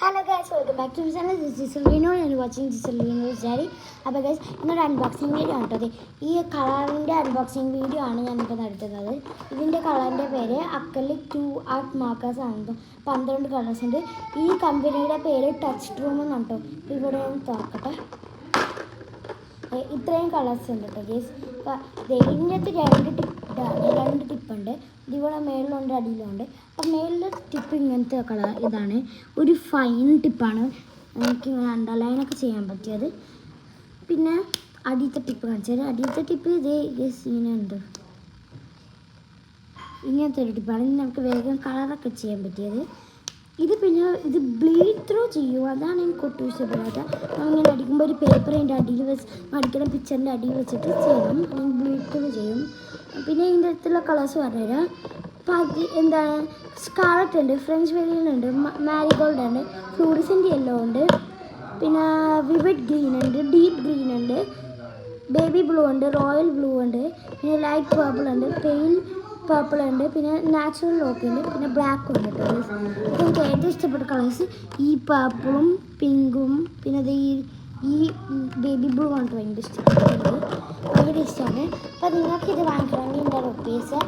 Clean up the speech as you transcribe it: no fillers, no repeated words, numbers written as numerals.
Hello guys, welcome back to my channel. This is Silvino and you're watching Silvino's Diary. അപ്പോൾ guys ഇന്നൊരു unboxing video ആണ് കേട്ടോ. ഈ കളറിൻ്റെ അൺബോക്സിങ് വീഡിയോ ആണ് ഞാനിപ്പോൾ നടത്തുന്നത്. ഇതിൻ്റെ കളറിൻ്റെ പേര് അക്രലിക് 2 ആർട്ട് മാർക്കേഴ്സ് ആണ്. 12 കളേഴ്സ് ഉണ്ട്. ഈ കമ്പനിയുടെ പേര് ടച്ച് റൂം എന്നാണ് കേട്ടോ. ഇവിടെ തുറക്കട്ടെ. ഇത്രയും കളേഴ്സ് ഉണ്ട് കേട്ടോ ഗൈസ്. ഇതിനകത്ത് രണ്ട് ടിപ്പുണ്ട്. ഇതിവിടെ മേളിലുണ്ട് അടിയിലുണ്ട്. അപ്പം മേളിലെ ടിപ്പ് ഇങ്ങനത്തെ കളർ ഇതാണ്. ഒരു ഫൈൻ ടിപ്പാണ്, എനിക്കിങ്ങനെ അണ്ടർലൈനൊക്കെ ചെയ്യാൻ പറ്റിയത്. പിന്നെ അടിയത്തെ ടിപ്പ് കാണിച്ചത്. അടിയത്തെ ടിപ്പ് ഇതേ ഗൈസ് ഇങ്ങനെ ഉണ്ട്. ഇങ്ങനത്തെ ഒരു ടിപ്പാണ്. നമുക്ക് വേഗം കളറൊക്കെ ചെയ്യാൻ പറ്റിയത്. ഇത് പിന്നെ ഇത് ബ്ലീഡ് ത്രൂ ചെയ്യും, അതാണ് എനിക്ക് ഒട്ടും ഇഷ്ടപ്പെടാത്ത. അങ്ങനെ അടിക്കുമ്പോൾ ഒരു പേപ്പർ അതിൻ്റെ അടിയിൽ വെച്ച് അടിക്കുന്ന പിക്ചറിൻ്റെ അടിയിൽ വെച്ചിട്ട് ചെയ്യണം. അല്ലെങ്കിൽ ബ്ലീഡ് ത്രൂ ചെയ്യും. പിന്നെ ഇതിൻ്റെ അടുത്തുള്ള കളേഴ്സ് പറഞ്ഞുതരാം. അപ്പോൾ അത് എന്താണ്, സ്കാർലറ്റ് ഉണ്ട്, ഫ്രഞ്ച് വെരിയനുണ്ട്, മാരിഗോൾഡ് ഉണ്ട്, ഫ്ലൂറിസെൻ്റ് യെല്ലോ ഉണ്ട്, പിന്നെ വിവിഡ് ഗ്രീൻ ഉണ്ട്, ഡീപ്പ് ഗ്രീൻ ഉണ്ട്, ബേബി ബ്ലൂ ഉണ്ട്, റോയൽ ബ്ലൂ ഉണ്ട്, പിന്നെ ലൈറ്റ് പേർപ്പിൾ ഉണ്ട്, പെയിൽ പേർപ്പിൾ ഉണ്ട്, പിന്നെ നാച്ചുറൽ ലോക്ക് ഉണ്ട്, പിന്നെ ബ്ലാക്ക് ഉണ്ട് കേട്ടോ. എനിക്ക് ഏറ്റവും ഇഷ്ടപ്പെട്ട കളേഴ്സ് ഈ പേർപ്പിളും പിങ്കും പിന്നെ അത് ഈ ബേബി ബ്ലൂ ആണ് ഭയങ്കര ഇഷ്ടപ്പെട്ടത്. ഭയങ്കര ഇഷ്ടമാണ്. അപ്പോൾ നിങ്ങൾക്കിത് വാങ്ങിക്കണമെങ്കിൽ എൻ്റെ റുപ്പീസ്